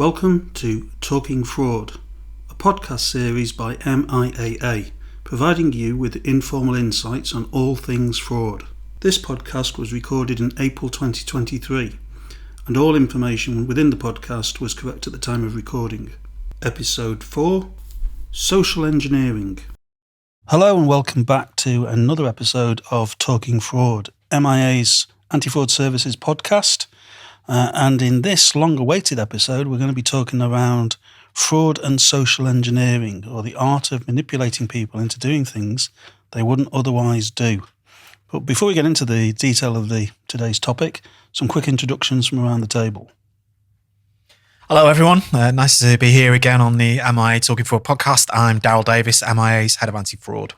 Welcome to Talking Fraud, a podcast series by MIAA, providing you with informal insights on all things fraud. This podcast was recorded in April 2023, and all information within the podcast was correct at the time of recording. Episode 4, Social Engineering. Hello and welcome back to another episode of Talking Fraud, MIA's Anti-Fraud Services podcast. And in this long-awaited episode, we're going to be talking around fraud and social engineering, or the art of manipulating people into doing things they wouldn't otherwise do. But before we get into the detail of today's topic, some quick introductions from around the table. Hello, everyone. Nice to be here again on the MIA Talking Fraud podcast. I'm Daryl Davis, MIA's Head of Anti-Fraud.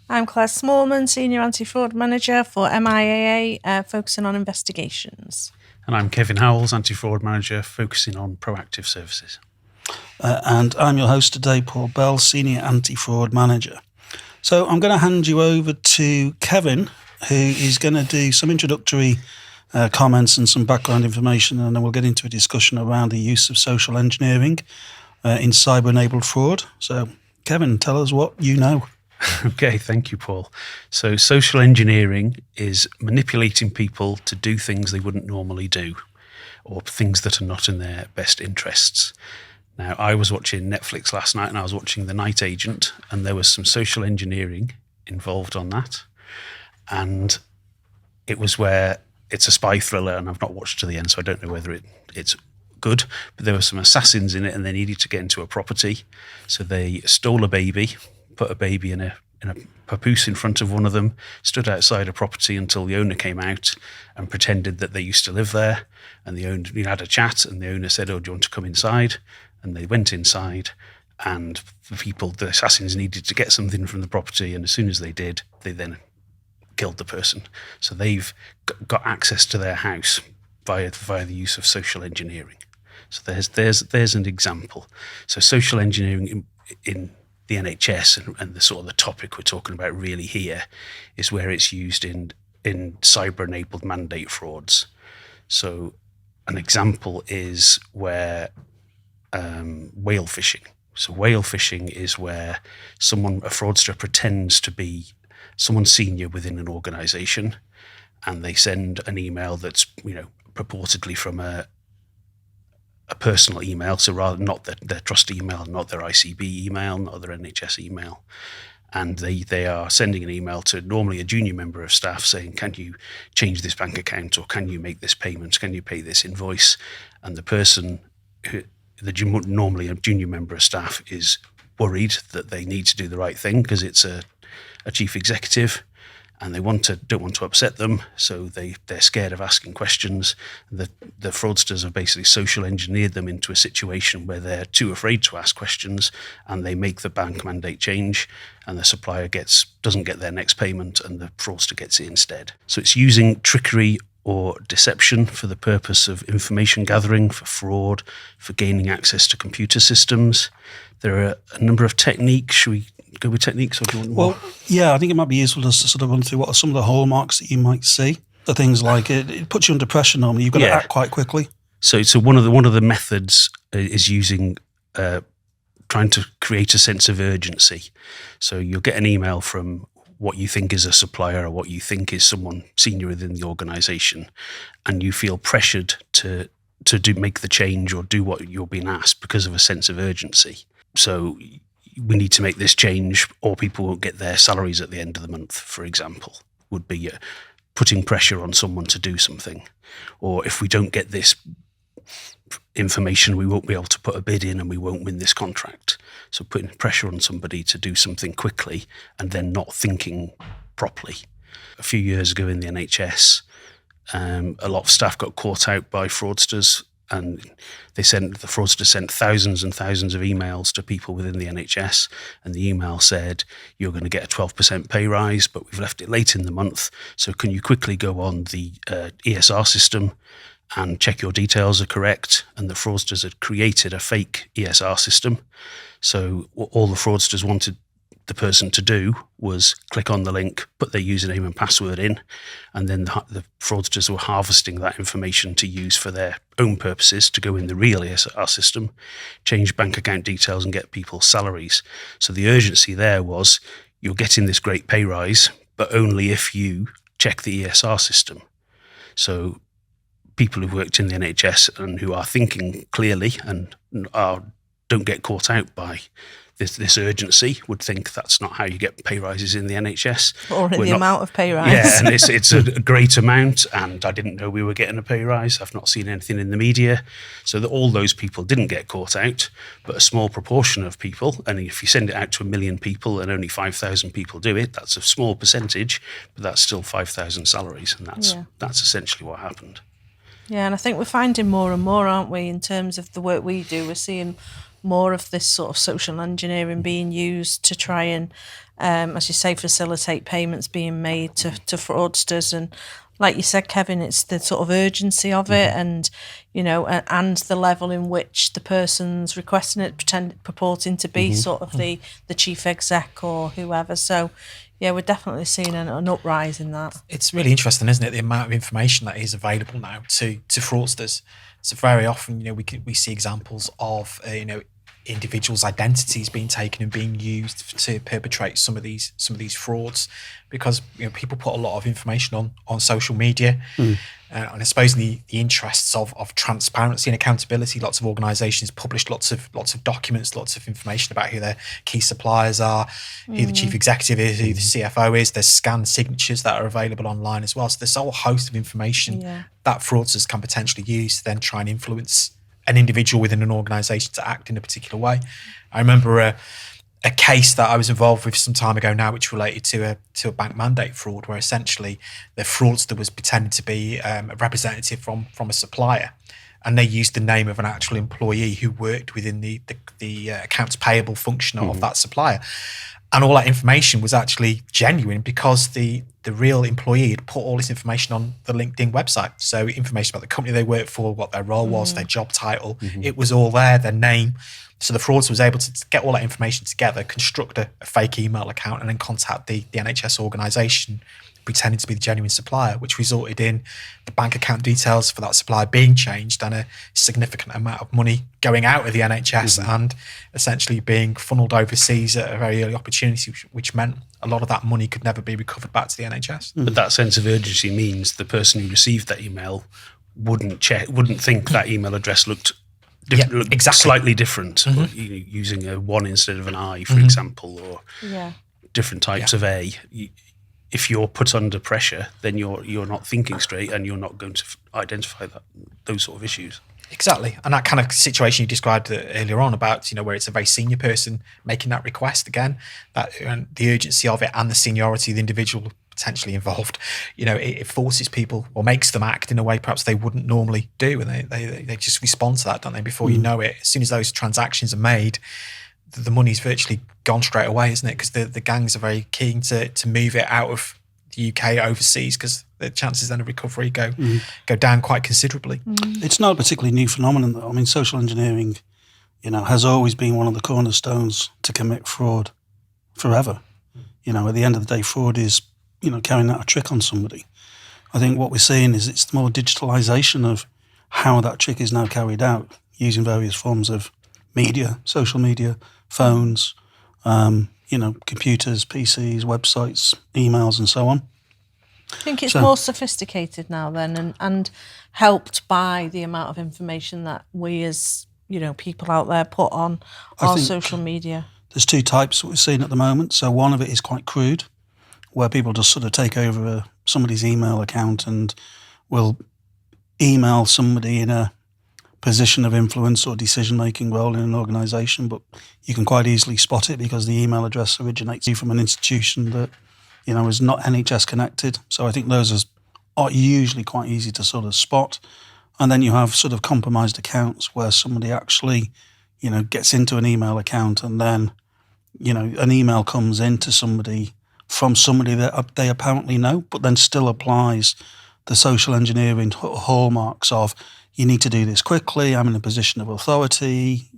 I'm Claire Smallman, Senior Anti-Fraud Manager for MIAA, focusing on investigations. And I'm Kevin Howells, Anti-Fraud Manager, focusing on proactive services. And I'm your host today, Paul Bell, Senior Anti-Fraud Manager. So I'm going to hand you over to Kevin, who is going to do some introductory comments and some background information, and then we'll get into a discussion around the use of social engineering in cyber-enabled fraud. So, Kevin, tell us what you know. Okay, thank you, Paul. So social engineering is manipulating people to do things they wouldn't normally do, or things that are not in their best interests. Now, I was watching Netflix last night and I was watching The Night Agent, and there was some social engineering involved on that. And it was where it's a spy thriller, and I've not watched to the end, so I don't know whether it's good, but there were some assassins in it and they needed to get into a property. So they stole a baby, put a baby in a papoose in front of one of them, stood outside a property until the owner came out and pretended that they used to live there. And the owner had a chat, and the owner said, "Oh, do you want to come inside?" And they went inside, and the assassins needed to get something from the property. And as soon as they did, they then killed the person. So they've got access to their house via the use of social engineering. So there's an example. So social engineering in the NHS and the sort of the topic we're talking about really here is where it's used in cyber-enabled mandate frauds. So an example is where whale phishing. So whale phishing is where a fraudster pretends to be someone senior within an organisation, and they send an email that's purportedly from a personal email, so rather not their trust email, not their ICB email, not their NHS email. And they are sending an email to normally a junior member of staff saying, "Can you change this bank account, or can you make this payment, can you pay this invoice?" And the person, normally a junior member of staff, is worried that they need to do the right thing because it's a chief executive, and they don't want to upset them, so they're scared of asking questions. The fraudsters have basically social engineered them into a situation where they're too afraid to ask questions, and they make the bank mandate change, and the supplier doesn't get their next payment, and the fraudster gets it instead. So it's using trickery or deception for the purpose of information gathering, for fraud, for gaining access to computer systems. There are a number of techniques. Should we go with techniques, or do you want more? Well, yeah, I think it might be useful just to sort of run through what are some of the hallmarks that you might see. The things like it puts you under pressure normally. You've got to act quite quickly. So one of the methods is using trying to create a sense of urgency. So you'll get an email from what you think is a supplier or what you think is someone senior within the organisation, and you feel pressured to make the change or do what you're being asked because of a sense of urgency. So we need to make this change or people won't get their salaries at the end of the month, for example, would be putting pressure on someone to do something. Or if we don't get this information, we won't be able to put a bid in and we won't win this contract. So putting pressure on somebody to do something quickly and then not thinking properly. A few years ago in the NHS, a lot of staff got caught out by fraudsters, and the fraudster sent thousands and thousands of emails to people within the NHS, and the email said, "You're going to get a 12% pay rise, but we've left it late in the month, so can you quickly go on the ESR system and check your details are correct?" And the fraudsters had created a fake ESR system. So all the fraudsters wanted the person to do was click on the link, put their username and password in, and then the fraudsters were harvesting that information to use for their own purposes, to go in the real ESR system, change bank account details and get people's salaries. So the urgency there was, you're getting this great pay rise, but only if you check the ESR system. So people who've worked in the NHS and who are thinking clearly and don't get caught out by this urgency would think that's not how you get pay rises in the NHS. Or in the amount of pay rise. Yeah, and it's a great amount, and I didn't know we were getting a pay rise. I've not seen anything in the media. So that all those people didn't get caught out, but a small proportion of people, and if you send it out to 1 million people and only 5,000 people do it, that's a small percentage, but that's still 5,000 salaries, and that's essentially what happened. Yeah, and I think we're finding more and more, aren't we, in terms of the work we do. We're seeing more of this sort of social engineering being used to try and, as you say, facilitate payments being made to fraudsters. And like you said, Kevin, it's the sort of urgency of it, and and the level in which the person's requesting it, purporting to be sort of the chief exec or whoever. So yeah, we're definitely seeing an uprise in that. It's really interesting, isn't it, the amount of information that is available now to fraudsters. So very often, we see examples of individuals' identities being taken and being used to perpetrate some of these frauds, because people put a lot of information on social media, and I suppose in the interests of transparency and accountability, lots of organisations publish lots of documents, lots of information about who their key suppliers are, who the chief executive is, who the CFO is. There's scanned signatures that are available online as well. So there's a whole host of information that fraudsters can potentially use to then try and influence an individual within an organisation to act in a particular way. I remember a case that I was involved with some time ago now, which related to a bank mandate fraud, where essentially the fraudster was pretending to be a representative from a supplier, and they used the name of an actual employee who worked within the accounts payable function of that supplier. And all that information was actually genuine because the real employee had put all this information on the LinkedIn website. So information about the company they worked for, what their role was, their job title, it was all there, their name. So the fraudster was able to get all that information together, construct a fake email account, and then contact the NHS organisation pretending to be the genuine supplier, which resulted in the bank account details for that supplier being changed and a significant amount of money going out of the NHS and essentially being funneled overseas at a very early opportunity, which meant a lot of that money could never be recovered back to the NHS. But that sense of urgency means the person who received that email wouldn't think that email address looked slightly different, or, using a 1 instead of an I, for example, or different types of A. If you're put under pressure, then you're not thinking straight, and you're not going to identify those sort of issues. Exactly, and that kind of situation you described earlier on about where it's a very senior person making that request again, and the urgency of it and the seniority of the individual potentially involved, it forces people or makes them act in a way perhaps they wouldn't normally do, and they just respond to that, don't they? Before you know it, as soon as those transactions are made, the money's virtually gone straight away, isn't it? Because the gangs are very keen to move it out of the UK overseas, because the chances then of recovery go down quite considerably. It's not a particularly new phenomenon, though. I mean, social engineering, has always been one of the cornerstones to commit fraud forever. At the end of the day, fraud is, carrying out a trick on somebody. I think what we're seeing is it's the more digitalisation of how that trick is now carried out, using various forms of media, social media, phones, computers, PCs, websites, emails, and so on. I think it's more sophisticated now then, and helped by the amount of information that we as, people out there put on our social media. There's 2 types that we're seeing at the moment. So one of it is quite crude, where people just sort of take over somebody's email account and will email somebody in a position of influence or decision-making role in an organisation, but you can quite easily spot it because the email address originates from an institution that, is not NHS connected. So I think those are usually quite easy to sort of spot. And then you have sort of compromised accounts where somebody actually, gets into an email account, and then, an email comes into somebody from somebody that they apparently know, but then still applies the social engineering hallmarks of, you need to do this quickly, I'm in a position of authority,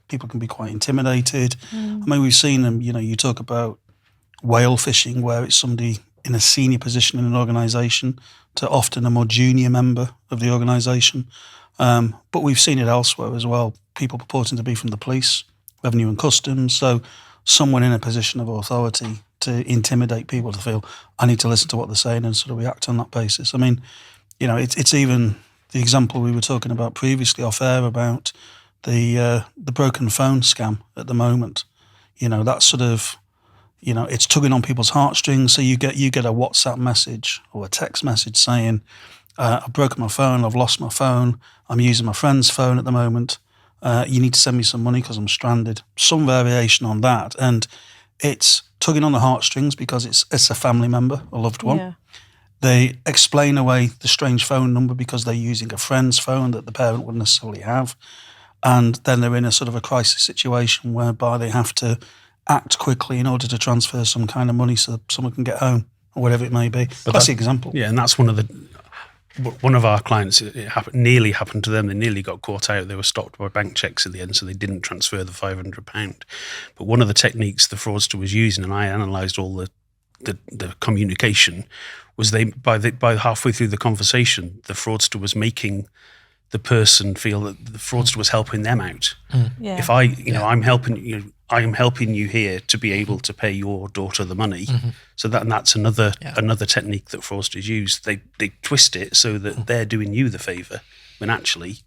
people can be quite intimidated. I mean, we've seen them, you talk about whale fishing, where it's somebody in a senior position in an organisation to often a more junior member of the organisation. But we've seen it elsewhere as well. People purporting to be from the police, revenue and customs. So someone in a position of authority to intimidate people to feel, I need to listen to what they're saying and sort of react on that basis. I mean, you know, it's even the example we were talking about previously off air about the broken phone scam at the moment. You know, that sort of, you know, it's tugging on people's heartstrings. So you get a WhatsApp message or a text message saying, I've broken my phone, I've lost my phone, I'm using my friend's phone at the moment. You need to send me some money because I'm stranded. Some variation on that. And it's tugging on the heartstrings because it's a family member, a loved one. Yeah. They explain away the strange phone number because they're using a friend's phone that the parent wouldn't necessarily have. And then they're in a sort of a crisis situation whereby they have to act quickly in order to transfer some kind of money so someone can get home or whatever it may be. But that's the example. Yeah, and that's one of our clients. Nearly happened to them. They nearly got caught out. They were stopped by bank checks at the end, so they didn't transfer the £500. But one of the techniques the fraudster was using, and I analysed all the communication, was by halfway through the conversation, the fraudster was making the person feel that the fraudster was helping them out. Yeah. If I'm helping you here to be able to pay your daughter the money. So that's another technique that fraudsters use. They twist it so that they're doing you the favour when actually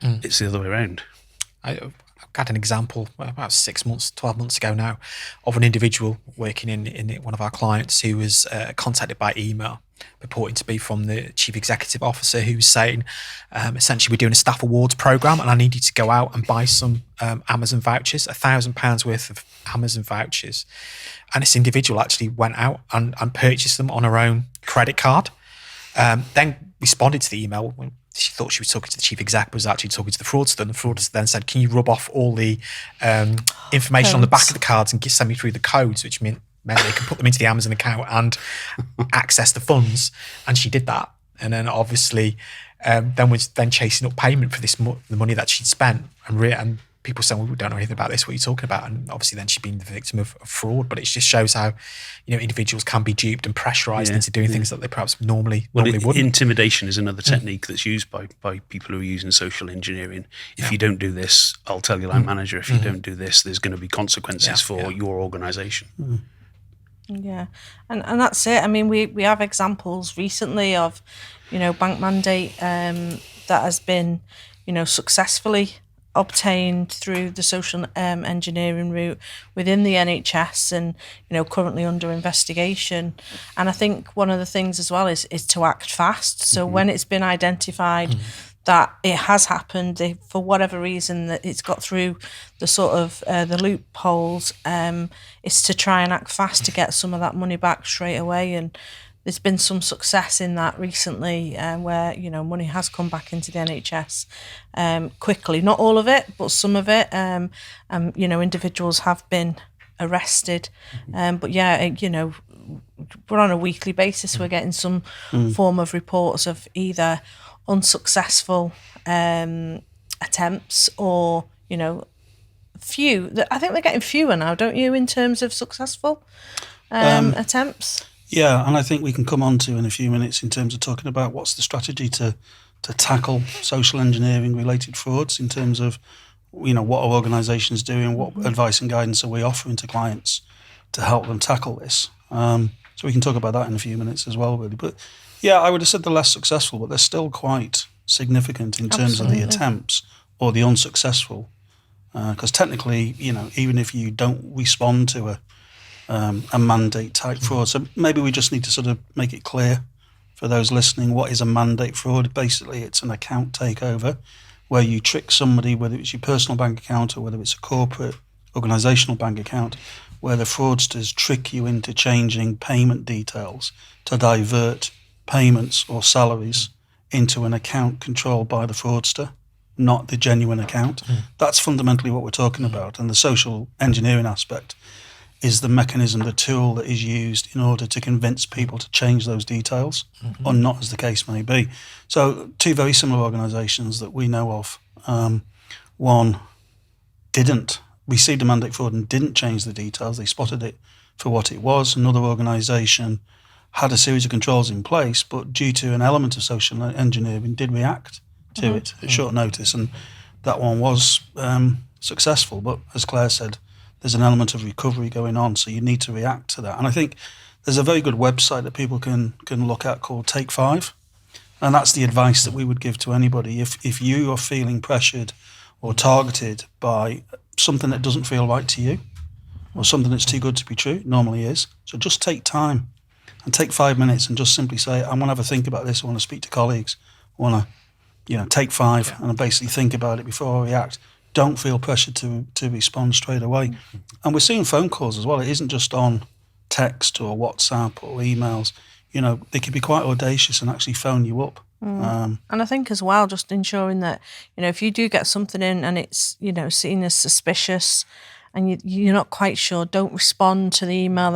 it's the other way around. I've got an example about 12 months ago now of an individual working in one of our clients who was contacted by email purporting to be from the chief executive officer, who was saying, essentially, we're doing a staff awards program and I need you to go out and buy some Amazon vouchers, £1,000 worth of Amazon vouchers. And this individual actually went out and purchased them on her own credit card. Then responded to the email when she thought she was talking to the chief exec, was actually talking to the fraudster. And the fraudster then said, can you rub off all the information on the back of the cards and send me through the codes, which meant they could put them into the Amazon account and access the funds. And she did that. And then obviously then was chasing up payment for the money that she'd spent. And people saying, well, we don't know anything about this, what are you talking about? And obviously then she'd been the victim of fraud. But it just shows how, individuals can be duped and pressurised into doing things that they perhaps normally wouldn't. Intimidation is another technique that's used by people who are using social engineering. If you don't do this, I'll tell your line manager. If you don't do this, there's going to be consequences for your organisation. Yeah, and that's it. I mean, we have examples recently of, bank mandate that has been, successfully obtained through the social engineering route within the NHS and, currently under investigation. And I think one of the things as well is to act fast. So when it's been identified that it has happened, for whatever reason that it's got through the sort of the loopholes, is to try and act fast to get some of that money back straight away. And there's been some success in that recently, where money has come back into the NHS quickly. Not all of it, but some of it. Individuals have been arrested. But yeah, we're on a weekly basis. We're getting some form of reports of either unsuccessful attempts or few. I think they're getting fewer now, don't you, in terms of successful attempts? Yeah, and I think we can come on to in a few minutes in terms of talking about what's the strategy to tackle social engineering related frauds in terms of what our organisation's doing, what advice and guidance are we offering to clients to help them tackle this. So we can talk about that in a few minutes as well, really. But yeah, I would have said the less successful, but they're still quite significant in terms of the attempts or the unsuccessful. Because technically, even if you don't respond to a mandate type fraud, so maybe we just need to sort of make it clear for those listening, what is a mandate fraud? Basically, it's an account takeover where you trick somebody, whether it's your personal bank account or whether it's a corporate organisational bank account, where the fraudsters trick you into changing payment details to divert payments or salaries into an account controlled by the fraudster, not the genuine account. That's fundamentally what we're talking about. And the social engineering aspect is the mechanism, the tool that is used in order to convince people to change those details, or not, as the case may be. So two very similar organisations that we know of, one received a mandate fraud and didn't change the details. They spotted it for what it was. Another organisation had a series of controls in place, but due to an element of social engineering, did react to it at short notice, and that one was successful. But as Claire said, there's an element of recovery going on, so you need to react to that. And I think there's a very good website that people can look at called Take 5, and that's the advice that we would give to anybody. If you are feeling pressured or targeted by something that doesn't feel right to you, or something that's too good to be true, it normally is, so just take time and take 5 minutes and just simply say, I want to have a think about this, I want to speak to colleagues, I want to take 5 and basically think about it before I react. Don't feel pressured to respond straight away. And we're seeing phone calls as well. It isn't just on text or WhatsApp or emails. They can be quite audacious and actually phone you up. And I think as well, just ensuring that, if you do get something in and it's, seen as suspicious and you're not quite sure, don't respond to the email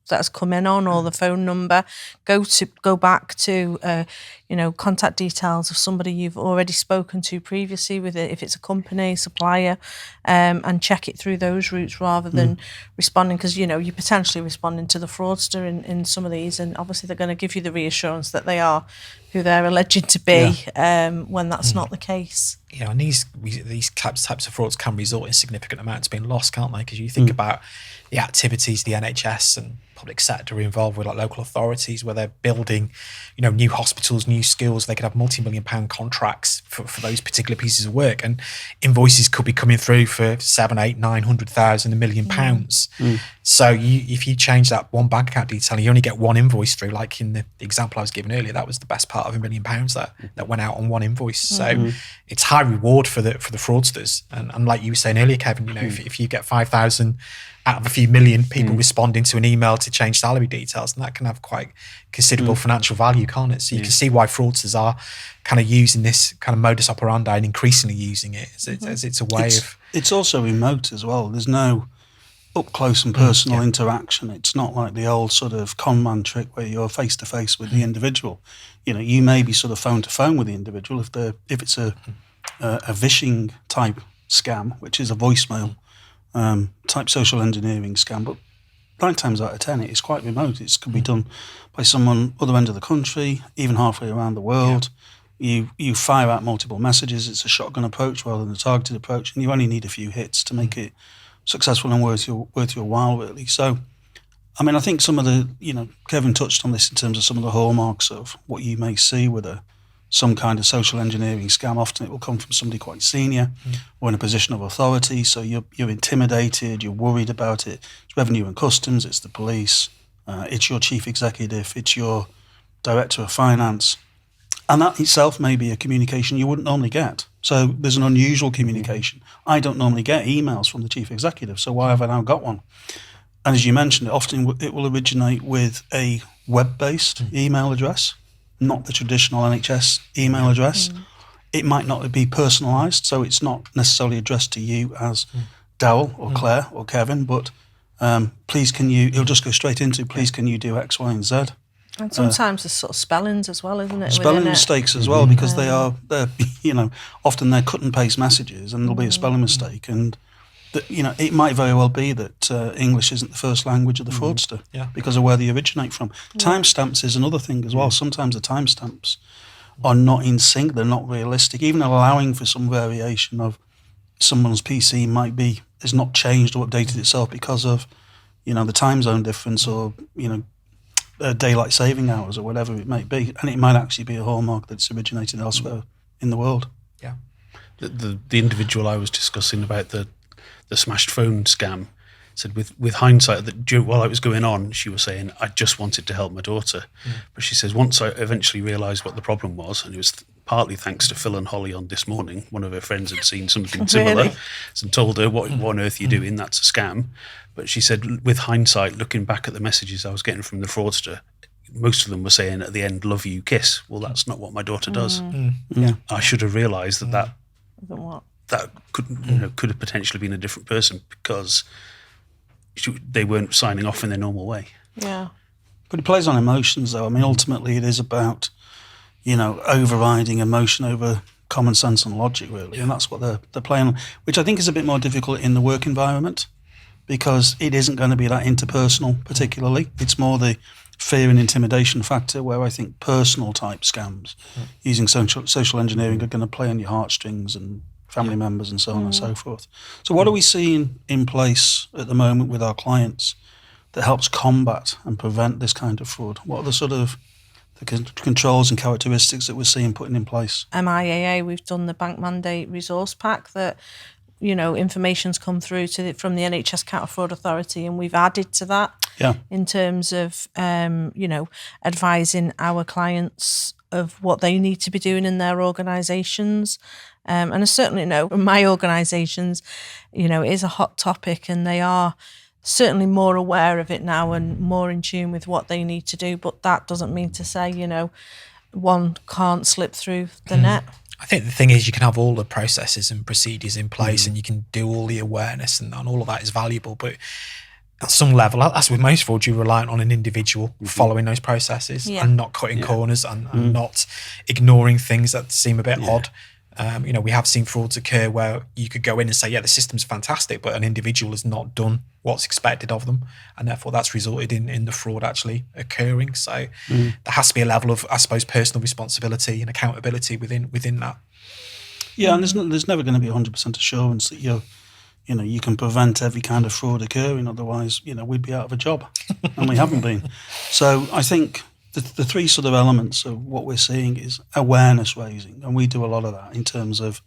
that's come in on, or the phone number. Go back to contact details of somebody you've already spoken to previously with it, if it's a company, supplier, and check it through those routes rather than responding, because you're potentially responding to the fraudster in some of these, and obviously they're going to give you the reassurance that they are who they're alleged to be, when that's not the case. And these types of frauds can result in significant amounts being lost, can't they? Because you think about the activities the NHS and public sector are involved with, like local authorities, where they're building, new hospitals, new schools. They could have multi-million-pound contracts for those particular pieces of work, and invoices could be coming through for 700,000, 800,000, 900,000, £1 million. So if you change that one bank account detail, you only get one invoice through. Like in the example I was given earlier, that was the best part of £1 million that went out on one invoice. So it's high reward for the fraudsters. And like you were saying earlier, Kevin, if you get 5,000 out of a few million people responding to an email to change salary details, and that can have quite considerable financial value, can't it? So you can see why fraudsters are kind of using this kind of modus operandi and increasingly using it as it's a way of... It's also remote as well. There's no up close and personal interaction. It's not like the old sort of con man trick where you're face to face with the individual. You may be sort of phone to phone with the individual if it's a vishing type scam, which is a voicemail type social engineering scam, but 9 times out of 10 it is quite remote. It could be done by someone other end of the country, even halfway around the world. You fire out multiple messages. It's a shotgun approach rather than a targeted approach, and you only need a few hits to make it successful and worth your while, really. So, I think some of the, Kevin touched on this in terms of some of the hallmarks of what you may see with some kind of social engineering scam. Often it will come from somebody quite senior or in a position of authority. So you're intimidated, you're worried about it. It's revenue and customs, it's the police, it's your chief executive, it's your director of finance. And that itself may be a communication you wouldn't normally get. So there's an unusual communication. I don't normally get emails from the chief executive, so why have I now got one? And as you mentioned, often it will originate with a web-based email address, not the traditional NHS email address. It might not be personalised, so it's not necessarily addressed to you as Darryl or Claire or Kevin, but please can you, it'll just go straight into, please can you do X, Y and Z. And sometimes there's sort of spellings as well, isn't it? Spelling they're as well, because they're often they're cut and paste messages, and there'll be a spelling mistake, and it might very well be that English isn't the first language of the fraudster because of where they originate from. Timestamps is another thing as well. Sometimes the timestamps are not in sync; they're not realistic. Even allowing for some variation of someone's PC is not changed or updated itself because of the time zone difference or daylight saving hours or whatever it might be, and it might actually be a hallmark that's originated elsewhere in the world. Yeah, the individual I was discussing about the smashed phone scam said with hindsight that while it was going on, she was saying, I just wanted to help my daughter. But she says, once I eventually realised what the problem was, and it was partly thanks to Phil and Holly on This Morning, one of her friends had seen something similar and told her, what on earth are you doing? That's a scam. But she said, with hindsight, looking back at the messages I was getting from the fraudster, most of them were saying at the end, love you, kiss. Well, that's not what my daughter does. I should have realised that could have potentially been a different person because they weren't signing off in their normal way. Yeah. But it plays on emotions, though. Ultimately it is about, overriding emotion over common sense and logic, really. And that's what they're playing on, which I think is a bit more difficult in the work environment. because it isn't going to be that interpersonal particularly. It's more the fear and intimidation factor, where I think personal type scams using social engineering are going to play on your heartstrings and family members and so on and so forth. So what are we seeing in place at the moment with our clients that helps combat and prevent this kind of fraud? What are the sort of the controls and characteristics that we're seeing putting in place? MIAA, we've done the bank mandate resource pack that, you know, information's come through from the NHS Counter Fraud Authority, and we've added to that in terms of, you know, advising our clients of what they need to be doing in their organisations. And I certainly know in my organisations, you know, it is a hot topic, and they are certainly more aware of it now and more in tune with what they need to do. But that doesn't mean to say, you know, one can't slip through the net. I think the thing is, you can have all the processes and procedures in place, and you can do all the awareness, and all of that is valuable. But at some level, as with most fraud, you're reliant on an individual following those processes and not cutting corners and not ignoring things that seem a bit odd. You know, we have seen frauds occur where you could go in and say, yeah, the system's fantastic, but an individual has not done what's expected of them, and therefore that's resulted in the fraud actually occurring. So there has to be a level of, I suppose, personal responsibility and accountability within that. Yeah, and there's never going to be 100% assurance that you can prevent every kind of fraud occurring. Otherwise, you know, we'd be out of a job, and we haven't been. So I think the three sort of elements of what we're seeing is awareness raising, and we do a lot of that in terms of,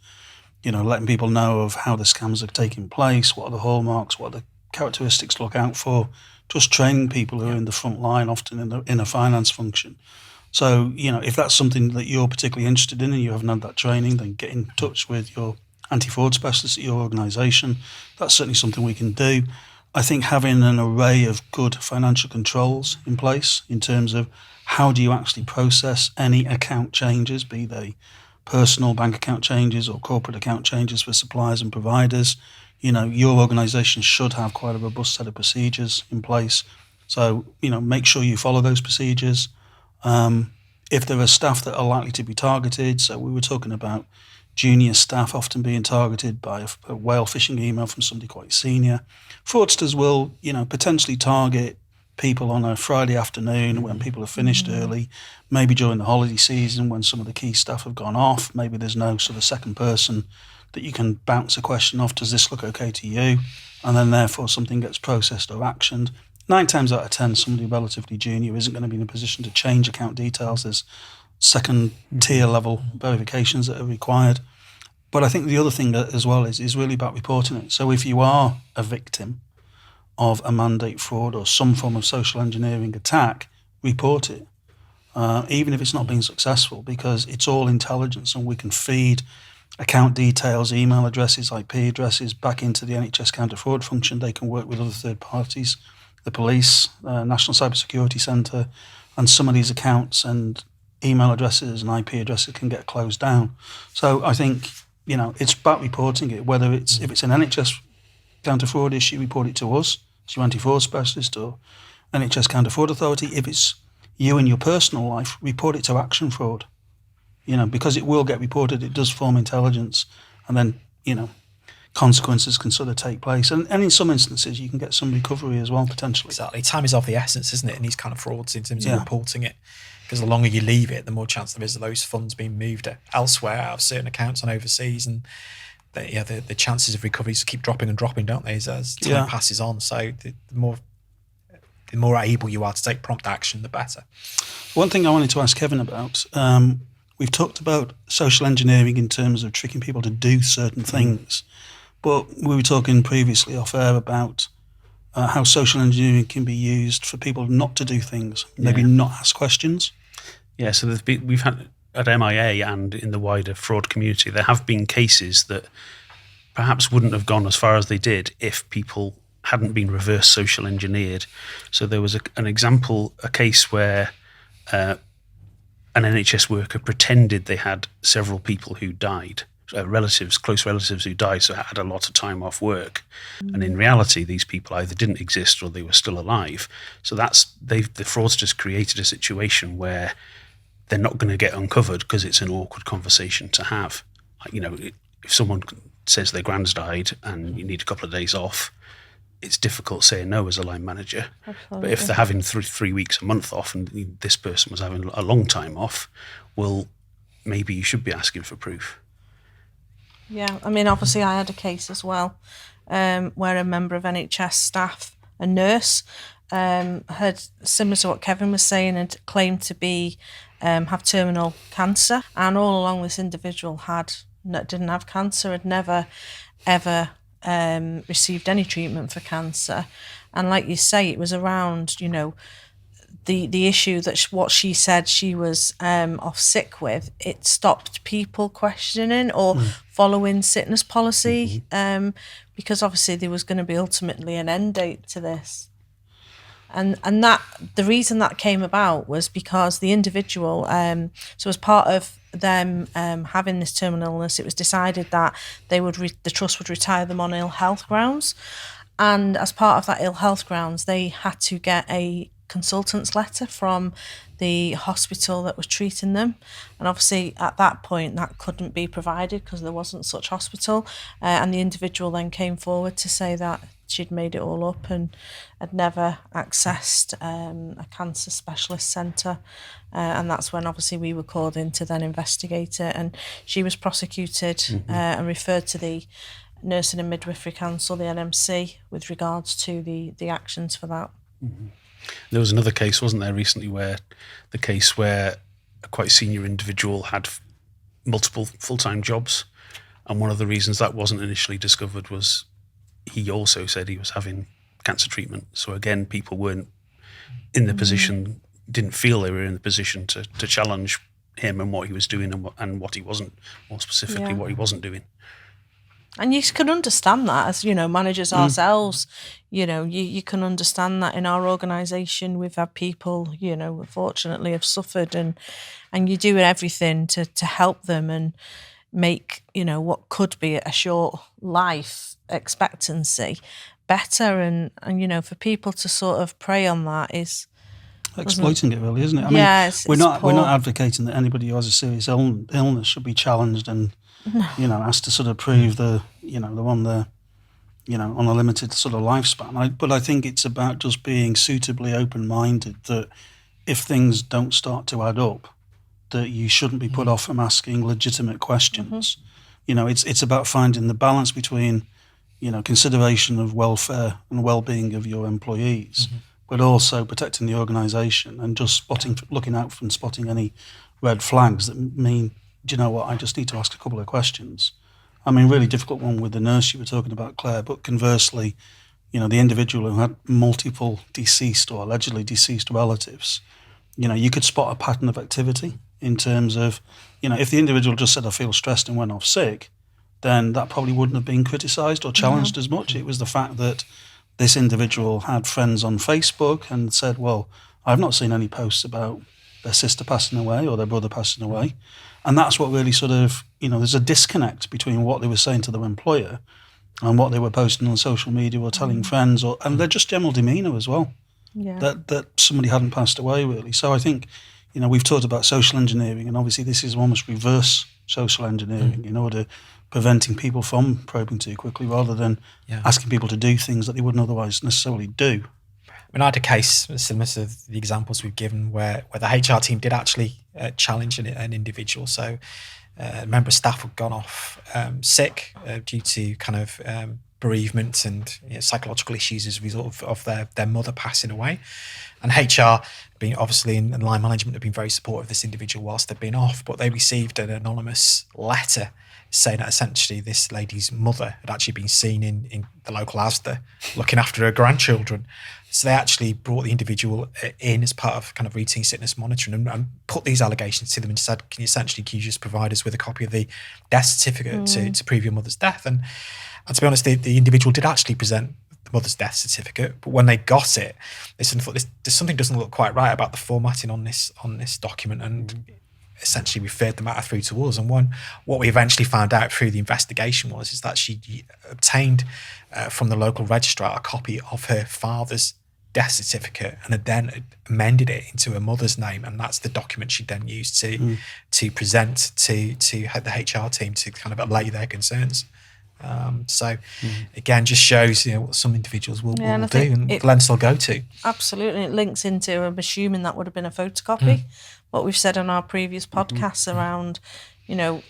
you know, letting people know of how the scams are taking place, what are the hallmarks, what are the characteristics to look out for, just training people who are in the front line, often in a finance function. So, you know, if that's something that you're particularly interested in and you haven't had that training, then get in touch with your anti-fraud specialist at your organisation. That's certainly something we can do. I think having an array of good financial controls in place in terms of how do you actually process any account changes, be they personal bank account changes or corporate account changes for suppliers and providers. You know, your organisation should have quite a robust set of procedures in place. So, you know, make sure you follow those procedures. If there are staff that are likely to be targeted, so we were talking about junior staff often being targeted by a whale phishing email from somebody quite senior. Fraudsters will, you know, potentially target people on a Friday afternoon when people have finished early, maybe during the holiday season when some of the key staff have gone off. Maybe there's no sort of second person that you can bounce a question off. Does this look okay to you? And then therefore something gets processed or actioned. 9 times out of 10, somebody relatively junior isn't going to be in a position to change account details. There's second tier level verifications that are required. But I think the other thing as well is really about reporting it. So if you are a victim of a mandate fraud or some form of social engineering attack, report it, even if it's not been successful, because it's all intelligence and we can feed account details, email addresses, IP addresses back into the NHS Counter Fraud function. They can work with other third parties, the police, National Cybersecurity Centre, and some of these accounts and email addresses and IP addresses can get closed down. So I think, you know, it's about reporting it, whether if it's an NHS Counter Fraud issue, report it to us, as your anti-fraud specialist, or NHS Counter Fraud Authority. If it's you in your personal life, report it to Action Fraud, you know, because it will get reported. It does form intelligence, and then, you know, consequences can sort of take place. And in some instances, you can get some recovery as well, potentially. Exactly. Time is of the essence, isn't it, in these kind of frauds in terms of reporting it? Because the longer you leave it, the more chance there is of those funds being moved elsewhere out of certain accounts and overseas. And the chances of recoveries keep dropping and dropping, don't they, as time passes on. So the more able you are to take prompt action, the better. One thing I wanted to ask Kevin about, we've talked about social engineering in terms of tricking people to do certain things, but we were talking previously off air about how social engineering can be used for people not to do things, maybe not ask questions. Yeah, so we've had at MIA and in the wider fraud community, there have been cases that perhaps wouldn't have gone as far as they did if people hadn't been reverse social engineered. So there was an example, a case where an NHS worker pretended they had several people who died, close relatives who died, so had a lot of time off work. And in reality, these people either didn't exist or they were still alive. So the fraudsters created a situation where they're not going to get uncovered because it's an awkward conversation to have. You know, if someone says their grand's died and you need a couple of days off, it's difficult saying no as a line manager. Absolutely. But if they're having 3 weeks, a month off, and this person was having a long time off, well, maybe you should be asking for proof. Yeah, I mean, obviously I had a case as well where a member of NHS staff, a nurse, had, similar to what Kevin was saying, had claimed to be have terminal cancer, and all along this individual didn't have cancer, had never ever received any treatment for cancer. And like you say, it was around, you know, the issue that what she said she was off sick with. It stopped people questioning or following sickness policy, because obviously there was going to be ultimately an end date to this. And that the reason that came about was because the individual, so as part of them having this terminal illness, it was decided that the trust would retire them on ill health grounds, and as part of that ill health grounds, they had to get a consultant's letter from the hospital that was treating them, and obviously at that point that couldn't be provided because there wasn't such hospital, and the individual then came forward to say that she'd made it all up and had never accessed a cancer specialist centre, and that's when obviously we were called in to then investigate it, and she was prosecuted and referred to the Nursing and Midwifery Council, the NMC, with regards to the actions for that. There was another case, wasn't there, recently, where a quite senior individual had multiple full-time jobs, and one of the reasons that wasn't initially discovered was he also said he was having cancer treatment. So again, people weren't in the position, didn't feel they were in the position to challenge him and what he was doing and what he wasn't, more specifically what he wasn't doing. And you can understand that as, you know, managers ourselves, you know, you can understand that in our organisation. We've had people, you know, unfortunately have suffered, and you do everything to help them and make, you know, what could be a short life expectancy better. And you know, for people to sort of prey on that is exploiting it, really, isn't it? I mean, we're not advocating that anybody who has a serious illness should be challenged and you know, asked to sort of prove on a limited sort of lifespan. But I think it's about just being suitably open-minded, that if things don't start to add up, that you shouldn't be put off from asking legitimate questions. You know, it's about finding the balance between, you know, consideration of welfare and well-being of your employees, but also protecting the organisation and just looking out for and spotting any red flags that mean, do you know what, I just need to ask a couple of questions. I mean, really difficult one with the nurse you were talking about, Claire, but conversely, you know, the individual who had multiple deceased or allegedly deceased relatives, you know, you could spot a pattern of activity in terms of, you know, if the individual just said, I feel stressed and went off sick, then that probably wouldn't have been criticised or challenged as much. It was the fact that this individual had friends on Facebook and said, well, I've not seen any posts about their sister passing away or their brother passing away. And that's what really sort of, you know, there's a disconnect between what they were saying to their employer and what they were posting on social media or telling friends, and their just general demeanour as well, that somebody hadn't passed away, really. So I think, you know, we've talked about social engineering, and obviously this is almost reverse social engineering in order preventing people from probing too quickly rather than asking people to do things that they wouldn't otherwise necessarily do. I mean, I had a case similar to the examples we've given where the HR team did actually challenge an individual. So a member of staff had gone off sick due to kind of bereavement and psychological issues as a result of their mother passing away. And HR, being obviously in line management, have been very supportive of this individual whilst they've been off, but they received an anonymous letter saying that essentially this lady's mother had actually been seen in the local Asda looking after her grandchildren. So they actually brought the individual in as part of kind of routine sickness monitoring and put these allegations to them and said, can you just provide us with a copy of the death certificate to prove your mother's death? And to be honest, the individual did actually present the mother's death certificate, but when they got it, they suddenly thought there's something doesn't look quite right about the formatting on this document, and essentially referred the matter through to us. And what we eventually found out through the investigation is that she obtained from the local registrar a copy of her father's death certificate and had then amended it into her mother's name, and that's the document she then used to present to the HR team to kind of allay their concerns. So again, just shows what some individuals will do and what lengths they'll go to. Absolutely, it links into, I'm assuming that would have been a photocopy. What we've said on our previous podcasts around,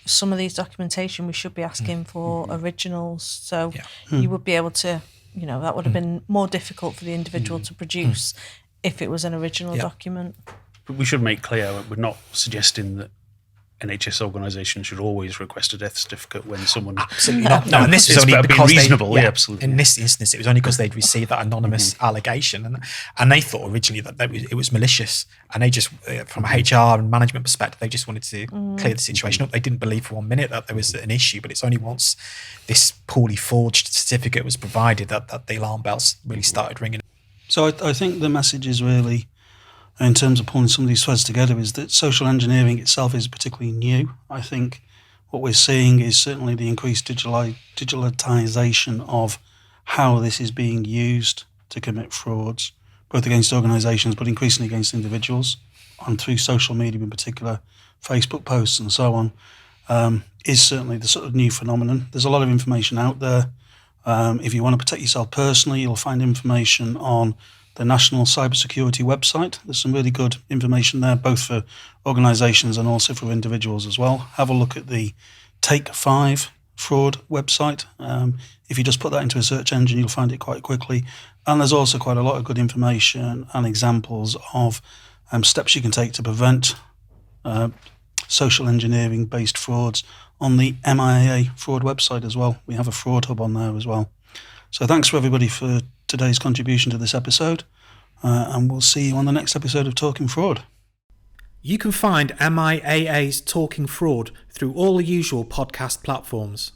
some of these documentation we should be asking for originals. So you would be able to, that would have been more difficult for the individual to produce if it was an original document. But we should make clear we're not suggesting that NHS organisations should always request a death certificate when someone... Absolutely not. No, and this was only because reasonable. Absolutely. In this instance, it was only because they'd received that anonymous allegation, and they thought originally that it was malicious, and they just, from a HR and management perspective, they just wanted to clear the situation up. They didn't believe for 1 minute that there was an issue, but it's only once this poorly forged certificate was provided that the alarm bells really started ringing. So I think the message is really, in terms of pulling some of these threads together, is that social engineering itself is particularly new. I think what we're seeing is certainly the increased digitalisation of how this is being used to commit frauds, both against organisations but increasingly against individuals, and through social media in particular, Facebook posts and so on, is certainly the sort of new phenomenon. There's a lot of information out there. If you want to protect yourself personally, you'll find information on the National Cybersecurity website. There's some really good information there, both for organisations and also for individuals as well. Have a look at the Take 5 fraud website. If you just put that into a search engine, you'll find it quite quickly. And there's also quite a lot of good information and examples of steps you can take to prevent social engineering-based frauds on the MIAA fraud website as well. We have a fraud hub on there as well. So thanks for everybody for today's contribution to this episode, and we'll see you on the next episode of Talking Fraud. You can find MIAA's Talking Fraud through all the usual podcast platforms.